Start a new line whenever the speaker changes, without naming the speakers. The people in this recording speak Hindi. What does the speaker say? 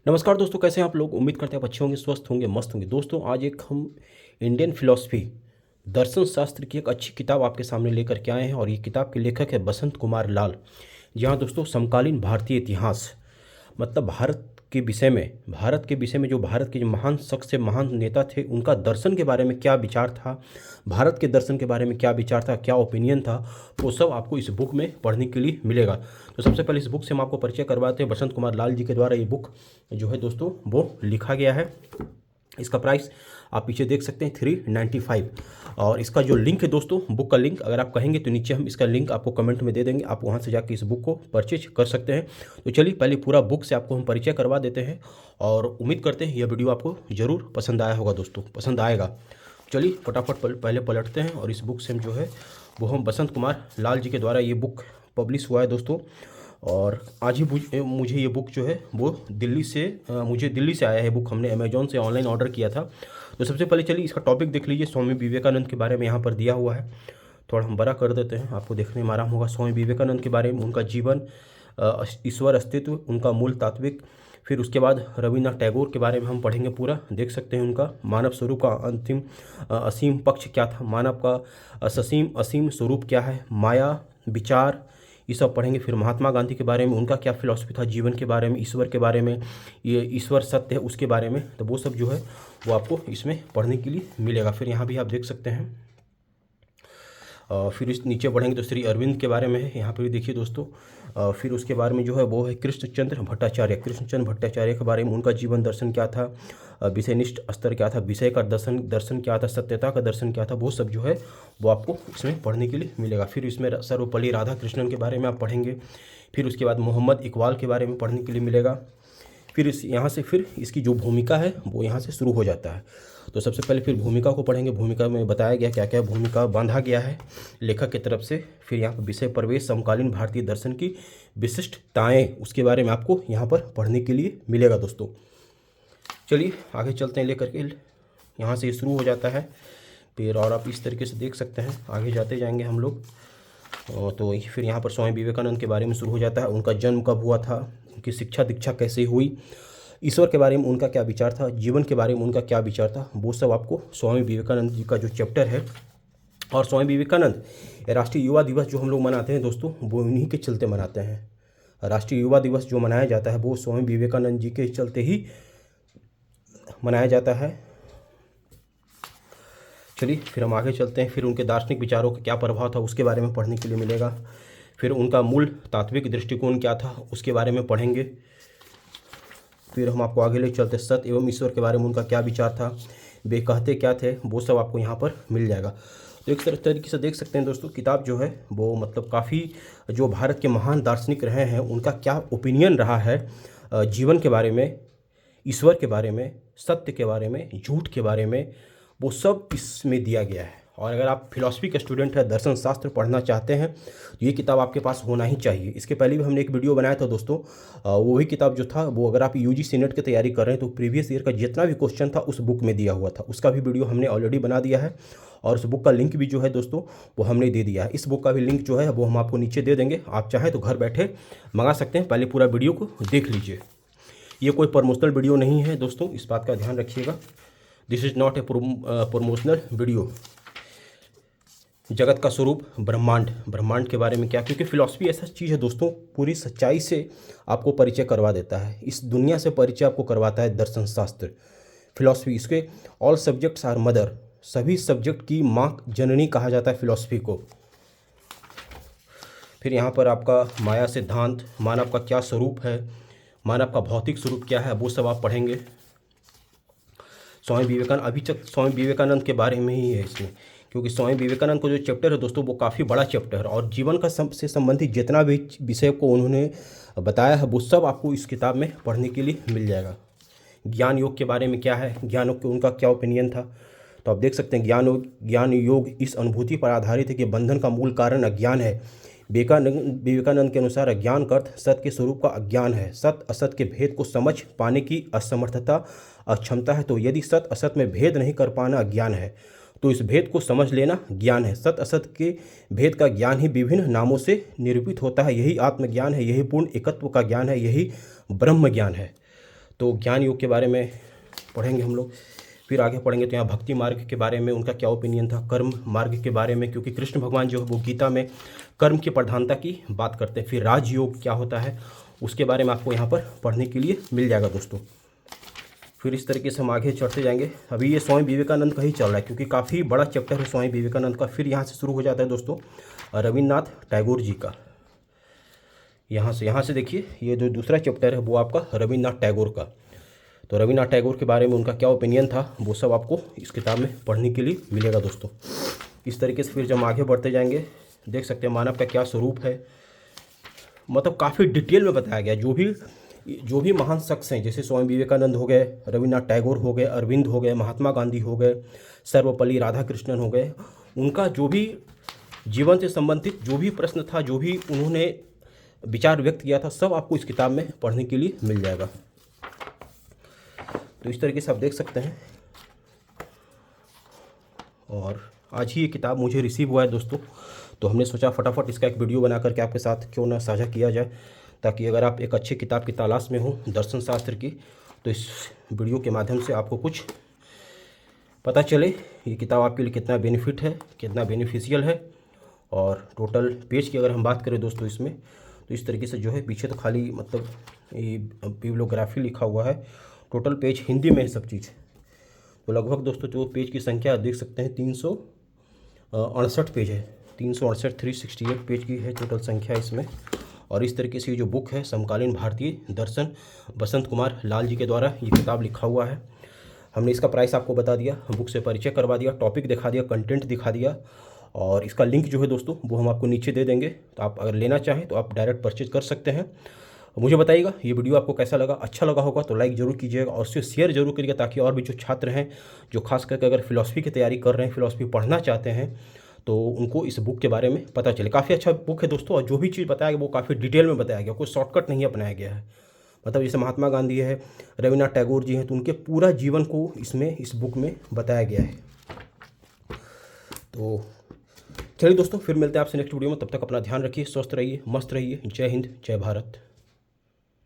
नमस्कार दोस्तों, कैसे हैं आप लोग। उम्मीद करते हैं आप अच्छे होंगे, स्वस्थ होंगे, मस्त होंगे। दोस्तों आज एक हम इंडियन फिलॉसफी दर्शन शास्त्र की एक अच्छी किताब आपके सामने लेकर के आए हैं और ये किताब के लेखक है बसंत कुमार लाल। जी हाँ दोस्तों, समकालीन भारतीय इतिहास मतलब भारत के विषय में जो भारत के जो महान शख्स से महान नेता थे उनका दर्शन के बारे में क्या विचार था, भारत के दर्शन के बारे में क्या विचार था, क्या ओपिनियन था, वो सब आपको इस बुक में पढ़ने के लिए मिलेगा। तो सबसे पहले इस बुक से हम आपको परिचय करवाते हैं। बसंत कुमार लाल जी के द्वारा ये बुक जो है दोस्तों वो लिखा गया है। इसका प्राइस आप पीछे देख सकते हैं 395। और इसका जो लिंक है दोस्तों, बुक का लिंक अगर आप कहेंगे तो नीचे हम इसका लिंक आपको कमेंट में दे देंगे, आप वहां से जाके इस बुक को परचेज कर सकते हैं। तो चलिए पहले पूरा बुक से आपको हम परिचय करवा देते हैं और उम्मीद करते हैं यह वीडियो आपको ज़रूर पसंद आया होगा दोस्तों, पसंद आएगा। चलिए फटाफट पहले पलटते हैं और इस बुक से हम जो है वो हम बसंत कुमार लाल जी के द्वारा ये बुक पब्लिश हुआ है दोस्तों। और आज ही मुझे ये बुक जो है वो मुझे दिल्ली से आया है बुक, हमने अमेजोन से ऑनलाइन ऑर्डर किया था। तो सबसे पहले चलिए इसका टॉपिक देख लीजिए। स्वामी विवेकानंद के बारे में यहाँ पर दिया हुआ है, थोड़ा हम बड़ा कर देते हैं, आपको देखने में आराम होगा। स्वामी विवेकानंद के बारे में, उनका जीवन, ईश्वर अस्तित्व, उनका मूल तात्विक। फिर उसके बाद रविन्द्रनाथ टैगोर के बारे में हम पढ़ेंगे पूरा, देख सकते हैं उनका मानव स्वरूप का अंतिम असीम पक्ष क्या था, मानव का ससीम असीम स्वरूप क्या है, माया, विचार, ये सब पढ़ेंगे। फिर महात्मा गांधी के बारे में, उनका क्या फिलॉसफी था जीवन के बारे में, ईश्वर के बारे में, ये ईश्वर सत्य है उसके बारे में। तो वो सब जो है वो आपको इसमें पढ़ने के लिए मिलेगा। फिर यहाँ भी आप देख सकते हैं। फिर इस नीचे बढ़ेंगे तो श्री अरविंद के बारे में है, यहाँ पर भी देखिए दोस्तों। फिर उसके बारे में जो है वो है कृष्णचंद्र भट्टाचार्य के बारे में, उनका जीवन दर्शन क्या था, विषयनिष्ठ स्तर क्या था, विषय का दर्शन क्या था, सत्यता का दर्शन क्या था, वो सब जो है वो आपको इसमें पढ़ने के लिए मिलेगा। फिर इसमें सर्वपल्ली राधाकृष्णन के बारे में आप पढ़ेंगे। फिर उसके बाद मोहम्मद इकबाल के बारे में पढ़ने के लिए मिलेगा। फिर यहाँ से फिर इसकी जो भूमिका है वो यहाँ से शुरू हो जाता है। तो सबसे पहले फिर भूमिका को पढ़ेंगे। भूमिका में बताया गया क्या क्या भूमिका बांधा गया है लेखक की तरफ से। फिर यहाँ पर विषय प्रवेश, समकालीन भारतीय दर्शन की विशिष्टताएं, उसके बारे में आपको यहाँ पर पढ़ने के लिए मिलेगा दोस्तों। चलिए आगे चलते हैं लेकर के, यहाँ से शुरू हो जाता है। फिर और आप इस तरीके से देख सकते हैं, आगे जाते जाएंगे हम लोग। तो फिर यहाँ पर स्वामी विवेकानंद के बारे में शुरू हो जाता है। उनका जन्म कब हुआ था, उनकी शिक्षा दीक्षा कैसे हुई, ईश्वर के बारे में उनका क्या विचार था, जीवन के बारे में उनका क्या विचार था, वो सब आपको स्वामी विवेकानंद जी का जो चैप्टर है। और स्वामी विवेकानंद राष्ट्रीय युवा दिवस जो हम लोग मनाते हैं दोस्तों, वो इन्हीं के चलते मनाते हैं। राष्ट्रीय युवा दिवस जो मनाया जाता है वो स्वामी विवेकानंद जी के चलते ही मनाया जाता है। चलिए फिर हम आगे चलते हैं। फिर उनके दार्शनिक विचारों का क्या प्रभाव था उसके बारे में पढ़ने के लिए मिलेगा। फिर उनका मूल तात्विक दृष्टिकोण क्या था उसके बारे में पढ़ेंगे। फिर हम आपको आगे ले चलते सत्य एवं ईश्वर के बारे में उनका क्या विचार था, वे कहते क्या थे, वो सब आपको यहाँ पर मिल जाएगा। तो एक तरीके से देख सकते हैं दोस्तों, किताब जो है वो मतलब काफ़ी जो भारत के महान दार्शनिक रहे हैं उनका क्या ओपिनियन रहा है जीवन के बारे में, ईश्वर के बारे में, सत्य के बारे में, झूठ के बारे में, वो सब इसमें दिया गया है। और अगर आप फिलॉसफी के स्टूडेंट हैं, दर्शन शास्त्र पढ़ना चाहते हैं तो ये किताब आपके पास होना ही चाहिए। इसके पहले भी हमने एक वीडियो बनाया था दोस्तों, वो ही किताब जो था वो अगर आप यूजीसी नेट की तैयारी कर रहे हैं तो प्रीवियस ईयर का जितना भी क्वेश्चन था उस बुक में दिया हुआ था, उसका भी वीडियो हमने ऑलरेडी बना दिया है। और उस बुक का लिंक भी जो है दोस्तों वो हमने दे दिया है। इस बुक का भी लिंक जो है वो हम आपको नीचे दे देंगे, आप चाहें तो घर बैठे मंगा सकते हैं। पहले पूरा वीडियो को देख लीजिए। ये कोई प्रमोशनल वीडियो नहीं है दोस्तों, इस बात का ध्यान रखिएगा। This is not a promotional video. जगत का स्वरूप, ब्रह्मांड के बारे में क्या, क्योंकि फिलॉसफी ऐसा चीज़ है दोस्तों, पूरी सच्चाई से आपको परिचय करवा देता है, इस दुनिया से परिचय आपको करवाता है दर्शन शास्त्र, फिलॉसफी। इसके ऑल सब्जेक्ट्स आर मदर, सभी सब्जेक्ट की माँ जननी कहा जाता है फिलॉसफी को। फिर यहाँ पर आपका माया सिद्धांत, मानव का क्या स्वरूप है, मानव का भौतिक स्वरूप क्या है, वो सब आप पढ़ेंगे। स्वामी विवेकानंद, अभी तक स्वामी विवेकानंद के बारे में ही है इसमें, क्योंकि स्वामी विवेकानंद को जो चैप्टर है दोस्तों वो काफ़ी बड़ा चैप्टर है और जीवन का से संबंधित जितना भी विषय को उन्होंने बताया है वो सब आपको इस किताब में पढ़ने के लिए मिल जाएगा। ज्ञान योग के बारे में क्या है, ज्ञान योग के उनका क्या ओपिनियन था, तो आप देख सकते हैं ज्ञान योग इस अनुभूति पर आधारित है कि बंधन का मूल कारण अज्ञान है। विवेकानंद के अनुसार अज्ञान का अर्थ सत्य के स्वरूप का अज्ञान है, सत्य असत के भेद को समझ पाने की असमर्थता, अक्षमता है। तो यदि सत्य असत में भेद नहीं कर पाना अज्ञान है तो इस भेद को समझ लेना ज्ञान है। सत्य असत के भेद का ज्ञान ही विभिन्न नामों से निरूपित होता है, यही आत्मज्ञान है, यही पूर्ण एकत्व का ज्ञान है, यही ब्रह्म ज्ञान है। तो ज्ञान योग के बारे में पढ़ेंगे हम लोग। फिर आगे पढ़ेंगे तो यहाँ भक्ति मार्ग के बारे में उनका क्या ओपिनियन था, कर्म मार्ग के बारे में, क्योंकि कृष्ण भगवान जो है वो गीता में कर्म की प्रधानता की बात करते हैं। फिर राजयोग क्या होता है उसके बारे में आपको यहाँ पर पढ़ने के लिए मिल जाएगा दोस्तों। फिर इस तरीके से हम आगे चढ़ते जाएंगे। अभी ये स्वामी विवेकानंद का ही चल रहा है, क्योंकि काफ़ी बड़ा चैप्टर है स्वामी विवेकानंद का। फिर यहाँ से शुरू हो जाता है दोस्तों रविन्द्रनाथ टैगोर जी का। यहाँ से देखिए, ये जो दूसरा चैप्टर है वो आपका रविन्द्रनाथ टैगोर का। तो रविन्द्रनाथ टैगोर के बारे में उनका क्या ओपिनियन था वो सब आपको इस किताब में पढ़ने के लिए मिलेगा दोस्तों। इस तरीके से फिर जब हम आगे बढ़ते जाएंगे, देख सकते हैं मानव का क्या स्वरूप है, मतलब काफ़ी डिटेल में बताया गया। जो भी महान शख्स हैं, जैसे स्वामी विवेकानंद हो गए, रविन्द्रनाथ टैगोर हो गए, अरविंद हो गए, महात्मा गांधी हो गए, सर्वपल्ली राधाकृष्णन हो गए, उनका जो भी जीवन से संबंधित जो भी प्रश्न था, जो भी उन्होंने विचार व्यक्त किया था, सब आपको इस किताब में पढ़ने के लिए मिल जाएगा। तो इस तरीके से आप देख सकते हैं। और आज ही ये किताब मुझे रिसीव हुआ है दोस्तों, तो हमने सोचा फटाफट इसका एक वीडियो बना करके आपके साथ क्यों ना साझा किया जाए, ताकि अगर आप एक अच्छी किताब की तलाश में हो दर्शन शास्त्र की, तो इस वीडियो के माध्यम से आपको कुछ पता चले ये किताब आपके लिए कितना बेनिफिट है, कितना बेनिफिशियल है। और टोटल पेज की अगर हम बात करें दोस्तों इसमें, तो इस तरीके से जो है पीछे तो खाली मतलब ये बिब्लियोग्राफी लिखा हुआ है, टोटल पेज हिंदी में है सब चीज़। तो लगभग दोस्तों जो पेज की संख्या देख सकते हैं 368 पेज है, 368 368 पेज की है टोटल संख्या इसमें। और इस तरीके से ये जो बुक है समकालीन भारतीय दर्शन, बसंत कुमार लाल जी के द्वारा ये किताब लिखा हुआ है। हमने इसका प्राइस आपको बता दिया, बुक से परिचय करवा दिया, टॉपिक दिखा दिया, कंटेंट दिखा दिया, और इसका लिंक जो है दोस्तों वो हम आपको नीचे दे देंगे। तो आप अगर लेना चाहें तो आप डायरेक्ट परचेज कर सकते हैं। मुझे बताइएगा ये वीडियो आपको कैसा लगा। अच्छा लगा होगा तो लाइक ज़रूर कीजिएगा और उसे शेयर जरूर करिएगा, ताकि और भी जो छात्र हैं, जो खास करके अगर फिलॉसफी की तैयारी कर रहे हैं, फिलॉसफी पढ़ना चाहते हैं, तो उनको इस बुक के बारे में पता चले। काफ़ी अच्छा बुक है दोस्तों, और जो भी चीज़ बताया गया वो काफ़ी डिटेल में बताया गया, कोई शॉर्टकट नहीं अपनाया गया है। मतलब जैसे महात्मा गांधी है, रविन्द्रनाथ टैगोर जी हैं, तो उनके पूरा जीवन को इसमें इस बुक में बताया गया है। तो चलिए दोस्तों, फिर मिलते हैं आपसे नेक्स्ट वीडियो में। तब तक अपना ध्यान रखिए, स्वस्थ रहिए, मस्त रहिए। जय हिंद, जय भारत।